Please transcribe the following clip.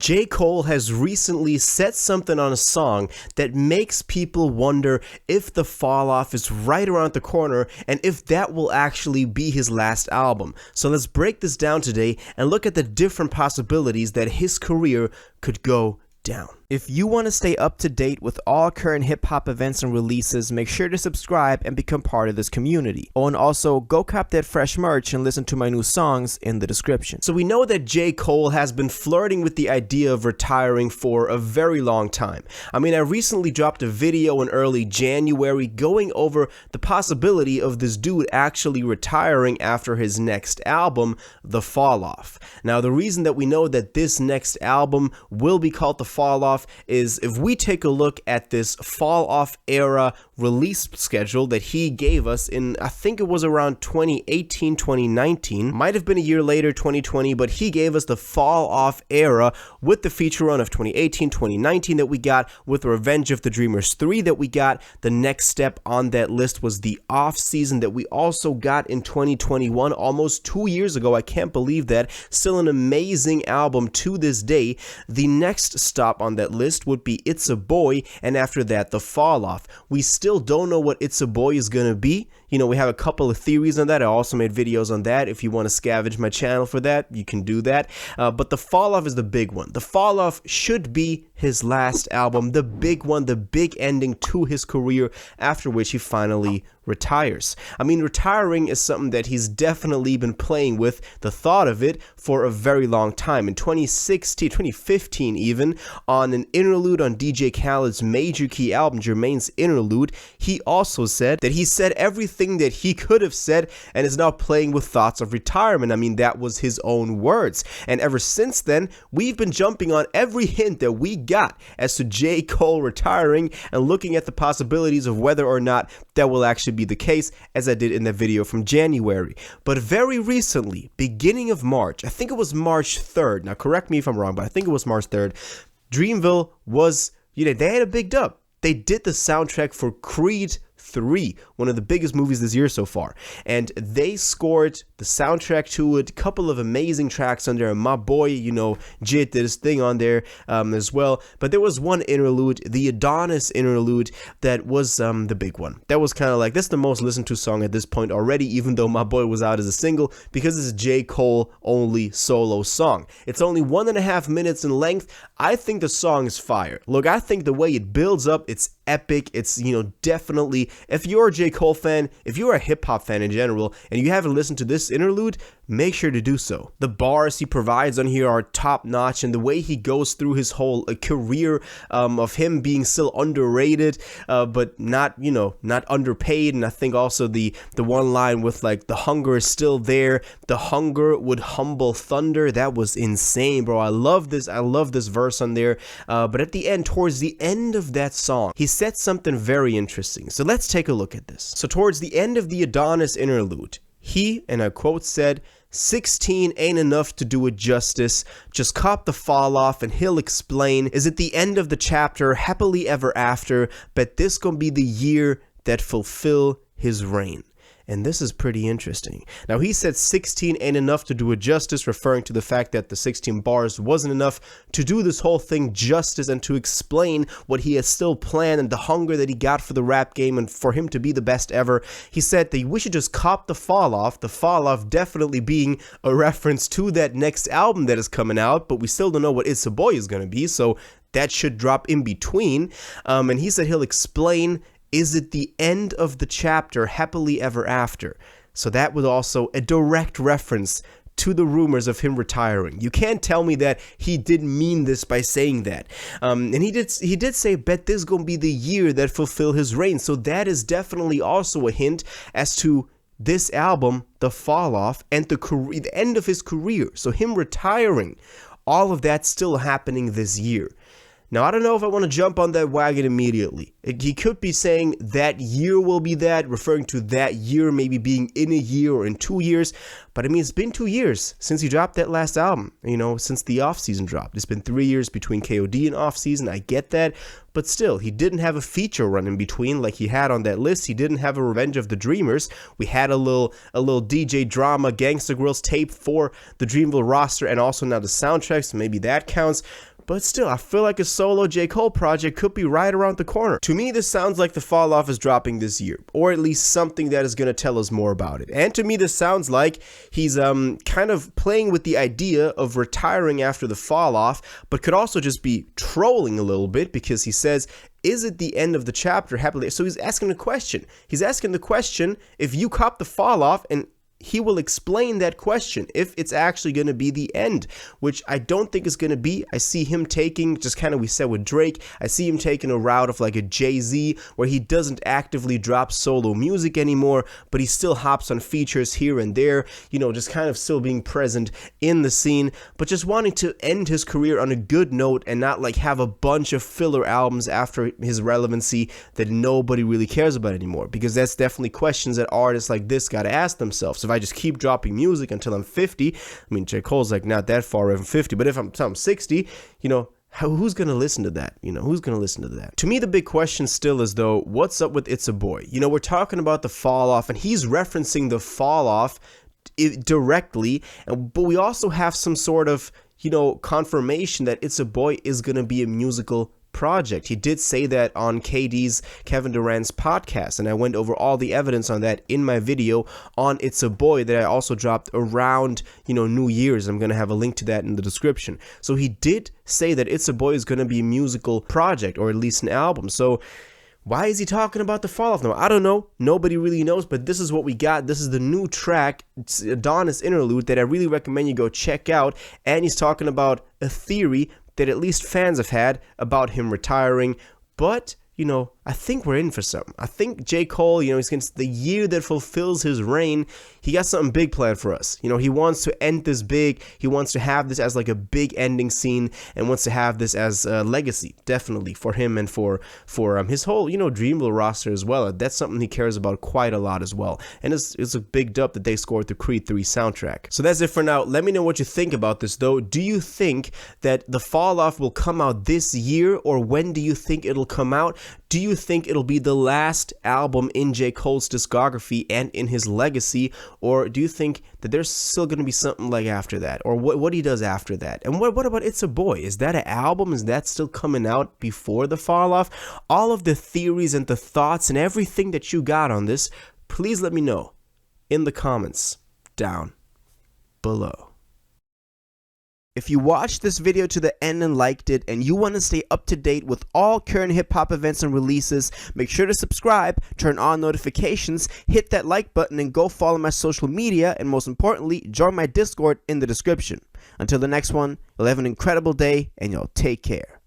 J. Cole has recently said something on a song that makes people wonder if the fall off is right around the corner and if that will actually be his last album. So let's break this down today and look at the different possibilities that his career could go down. If you want to stay up to date with all current hip-hop events and releases, make sure to subscribe and become part of this community. Oh, and also, go cop that fresh merch and listen to my new songs in the description. So we know that J. Cole has been flirting with the idea of retiring for a very long time. I mean, I recently dropped a video in early January going over the possibility of this dude actually retiring after his next album, The Fall Off. Now, the reason that we know that this next album will be called The Fall Off is if we take a look at this Fall Off era release schedule that he gave us in, I think it was around 2018, 2019, might have been a year later, 2020, but he gave us the Fall Off era with the feature run of 2018, 2019 that we got, with Revenge of the Dreamers 3 that we got. The next step on that list was the Off season that we also got in 2021, almost 2 years ago. I can't believe that. Still an amazing album to this day. The next stop on that list would be It's a Boy, and after that, The Fall Off. We still don't know what It's a Boy is gonna be. You know, we have a couple of theories on that. I also made videos on that. If you want to scavenge my channel for that, you can do that. But The Fall Off is the big one. The Fall Off should be his last album, the big one, the big ending to his career, after which he finally retires. I mean, retiring is something that he's definitely been playing with, the thought of it, for a very long time. In 2016, 2015 even, on an interlude on DJ Khaled's Major Key album, Jermaine's Interlude, he also said that he said everything that he could have said and is now playing with thoughts of retirement. I mean, that was his own words. And ever since then, we've been jumping on every hint that we got as to J. Cole retiring and looking at the possibilities of whether or not that will actually be the case, as I did in the video from January. But very recently, beginning of March, I think it was March 3rd, now correct me if I'm wrong, but I think it was March 3rd, Dreamville was, they had a big dub. They did the soundtrack for Creed 3, one of the biggest movies this year so far, and they scored the soundtrack to it, a couple of amazing tracks on there. My boy, Jit did his thing on there as well, but there was one interlude, the Adonis Interlude, that was the big one. That was kind of like, that's the most listened to song at this point already, even though My Boy was out as a single, because it's a J. Cole only solo song. It's only 1.5 minutes in length. I think the song is fire. Look, I think the way it builds up, it's epic. It's, definitely, if you're a J. Cole fan, if you're a hip-hop fan in general, and you haven't listened to this interlude, make sure to do so. The bars he provides on here are top-notch, and the way he goes through his whole career of him being still underrated, but not, not underpaid. And I think also the one line with, like, the hunger is still there, the hunger would humble thunder, that was insane, bro. I love this verse on there. But at the end, towards the end of that song, he said something very interesting. So let's take a look at this. So towards the end of the Adonis Interlude, he, and I quote, said, 16 ain't enough to do it justice. Just cop the fall off and he'll explain. Is it the end of the chapter, happily ever after? Bet this gonna be the year that fulfill his reign. And this is pretty interesting. Now, he said 16 ain't enough to do it justice, referring to the fact that the 16 bars wasn't enough to do this whole thing justice and to explain what he has still planned and the hunger that he got for the rap game and for him to be the best ever. He said that we should just cop the fall off definitely being a reference to that next album that is coming out, but we still don't know what It's a Boy is going to be, so that should drop in between. And he said he'll explain, is it the end of the chapter, happily ever after? So that was also a direct reference to the rumors of him retiring. You can't tell me that he didn't mean this by saying that. And he did say, bet this gonna be the year that fulfill his reign. So that is definitely also a hint as to this album, The Fall Off, and the end of his career. So him retiring, all of that still happening this year. Now, I don't know if I want to jump on that wagon immediately. He could be saying that year will be that, referring to that year maybe being in a year or in 2 years. But I mean, it's been 2 years since he dropped that last album, since the off-season dropped. It's been 3 years between KOD and off-season, I get that. But still, he didn't have a feature run in between like he had on that list. He didn't have a Revenge of the Dreamers. We had a little DJ drama, Gangsta Grillz tape for the Dreamville roster and also now the soundtrack, so maybe that counts. But still, I feel like a solo J. Cole project could be right around the corner. To me, this sounds like the fall off is dropping this year, or at least something that is going to tell us more about it. And to me, this sounds like he's kind of playing with the idea of retiring after the fall off, but could also just be trolling a little bit, because he says, is it the end of the chapter? Happily. So he's asking a question. He's asking the question, if you cop the fall off, and he will explain that question if it's actually going to be the end, which I don't think is going to be. I see him taking, just kind of we said with Drake, I see him taking a route of like a Jay-Z, where he doesn't actively drop solo music anymore, but he still hops on features here and there, just kind of still being present in the scene, but just wanting to end his career on a good note and not like have a bunch of filler albums after his relevancy that nobody really cares about anymore, because that's definitely questions that artists like this got to ask themselves. If I just keep dropping music until I'm 50, I mean, J. Cole's like not that far away from 50, but if I'm 60, who's going to listen to that? Who's going to listen to that? To me, the big question still is, though, what's up with It's a Boy? We're talking about the fall off, and he's referencing the fall off directly, but we also have some sort of, confirmation that It's a Boy is going to be a musical project. He did say that on KD's Kevin Durant's podcast, and I went over all the evidence on that in my video on It's a Boy that I also dropped around New Year's. I'm going to have a link to that in the description. So he did say that It's a Boy is going to be a musical project, or at least an album. So why is he talking about the fall off now? I don't know. Nobody really knows, but this is what we got. This is the new track, it's Adonis Interlude, that I really recommend you go check out. And he's talking about a theory that at least fans have had about him retiring, but I think we're in for something. I think J. Cole, he's against the year that fulfills his reign. He got something big planned for us. He wants to end this big. He wants to have this as like a big ending scene, and wants to have this as a legacy, definitely, for him and for his whole, Dreamville roster as well. That's something he cares about quite a lot as well. And it's a big dub that they scored the Creed 3 soundtrack. So that's it for now. Let me know what you think about this, though. Do you think that the fall off will come out this year, or when do you think it'll come out? Do you think it'll be the last album in J. Cole's discography and in his legacy, or do you think that there's still going to be something like after that, or what he does after that? And what about It's a Boy? Is that an album? Is that still coming out before the fall off? All of the theories and the thoughts and everything that you got on this, please let me know in the comments down below. If you watched this video to the end and liked it, and you want to stay up to date with all current hip-hop events and releases, make sure to subscribe, turn on notifications, hit that like button, and go follow my social media, and most importantly, join my Discord in the description. Until the next one, you'll have an incredible day, and y'all take care.